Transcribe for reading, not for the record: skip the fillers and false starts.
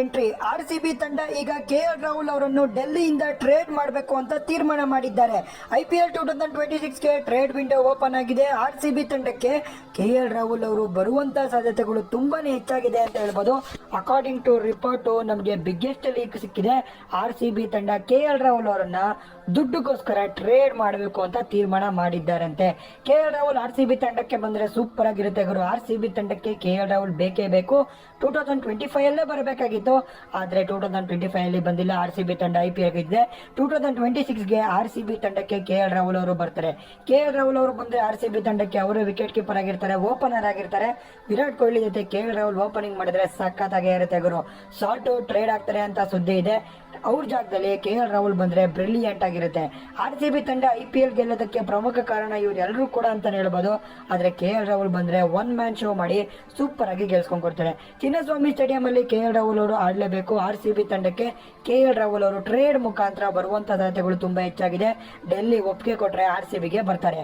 Entry RCB ತಂಡ ಈಗ KL Rahul ಅವರನ್ನು ಡೆಲ್ಲಿಯಿಂದ ಟ್ರೇಡ್ ಮಾಡಬೇಕು ಅಂತ ತೀರ್ಮಾನ ಮಾಡಿದ್ದಾರೆ. IPL 2026ಗೆ ಟ್ರೇಡ್ ವಿಂಡೋ ಓಪನ್ ಆಗಿದೆ. ಆರ್ಸಿಬಿ ತಂಡಕ್ಕೆ ಕೆಎಲ್ ರಾಹುಲ್ ಅವರು ಬರುವಂತ ಸಾಧ್ಯತೆಗಳು ತುಂಬಾನೇ ಹೆಚ್ಚಾಗಿದೆ ಅಂತ ಹೇಳ್ಬೋದು. ಅಕಾರ್ಡಿಂಗ್ ಟು ರಿಪೋರ್ಟ್ ನಮಗೆ ಬಿಗ್ಗೆಸ್ಟ್ ಲೀಕ್ ಸಿಕ್ಕಿದೆ. ಆರ್ಸಿಬಿ ತಂಡ ಕೆಎಲ್ ರಾಹುಲ್ ಅವರನ್ನ ದುಡ್ಡುಗೋಸ್ಕರ ಟ್ರೇಡ್ ಮಾಡಬೇಕು ಅಂತ ತೀರ್ಮಾನ ಮಾಡಿದ್ದಾರಂತೆ. ಕೆಎಲ್ ರಾಹುಲ್ ಆರ್ಸಿಬಿ ತಂಡಕ್ಕೆ ಬಂದ್ರೆ ಸೂಪರ್ ಆಗಿರುತ್ತೆ ಗುರು. ಆರ್ಸಿಬಿ ತಂಡಕ್ಕೆ ಕೆಎಲ್ ರಾಹುಲ್ ಬೇಕೇ ಬೇಕು. 2025 ಅಲ್ಲೇ ಬರಬೇಕಾಗಿತ್ತು, ಆದ್ರೆ 2025 ಅಲ್ಲಿ ಬಂದಿಲ್ಲ. ಆರ್ಸಿಬಿ ತಂಡ IPL ಗೆ 2026ಗೆ ಆರ್ಸಿಬಿ ತಂಡಕ್ಕೆ ಕೆಎಲ್ ರಾಹುಲ್ ಅವರು ಬರ್ತಾರೆ. ಕೆಎಲ್ ರಾಹುಲ್ ಅವರು ಬಂದ್ರೆ ಆರ್ಸಿಬಿ ತಂಡಕ್ಕೆ ಅವರು ವಿಕೆಟ್ ಕೀಪರ್ ಆಗಿರ್ತಾರೆ, ಓಪನರ್ ಆಗಿರ್ತಾರೆ. ವಿರಾಟ್ ಕೊಹ್ಲಿ ಜೊತೆ ಕೆಎಲ್ ರಾಹುಲ್ ಓಪನಿಂಗ್ ಮಾಡಿದ್ರೆ ಸಖತ್ತಾಗೆ ಇರುತ್ತೆ ಗುರು. ಶಾರ್ಟ್ ಟ್ರೇಡ್ ಆಗ್ತಾರೆ ಅಂತ ಸುದ್ದಿ ಇದೆ. ಅವ್ರ ಜಾಗದಲ್ಲಿ ಕೆಎಲ್ ರಾಹುಲ್ ಬಂದ್ರೆ ಬ್ರಿಲಿಯಂಟ್ ಆಗಿರುತ್ತೆ. ಆರ್ಸಿಬಿ ತಂಡ IPL ಗೆಲ್ಲೋದಕ್ಕೆ ಪ್ರಮುಖ ಕಾರಣ ಇವ್ರು ಎಲ್ಲರೂ ಕೂಡ ಅಂತಾನೆ ಹೇಳ್ಬೋದು. ಆದ್ರೆ ಕೆಎಲ್ ರಾಹುಲ್ ಬಂದ್ರೆ ಒನ್ ಮ್ಯಾನ್ ಶೋ ಮಾಡಿ ಸೂಪರ್ ಆಗಿ ಗೆಲ್ಸ್ಕೊಂಡ್ ಕೊಡ್ತಾರೆ. ಚಿನ್ನಸ್ವಾಮಿ ಸ್ಟೇಡಿಯಂ ಅಲ್ಲಿ ಕೆಎಲ್ ರಾಹುಲ್ ಅವರು ಆಡ್ಲೇಬೇಕು. ಆರ್ಸಿಬಿ ತಂಡಕ್ಕೆ ಕೆಎಲ್ ರಾಹುಲ್ ಅವರು ಟ್ರೇಡ್ ಮುಖಾಂತರ ಬರುವಂತ ಸಾಧ್ಯತೆಗಳು ತುಂಬಾ ಹೆಚ್ಚಾಗಿದೆ. ಡೆಲ್ಲಿ ಒಪ್ಪಿಗೆ ಕೊಟ್ರೆ ಆರ್ಸಿಬಿಗೆ ಬರ್ತಾರೆ.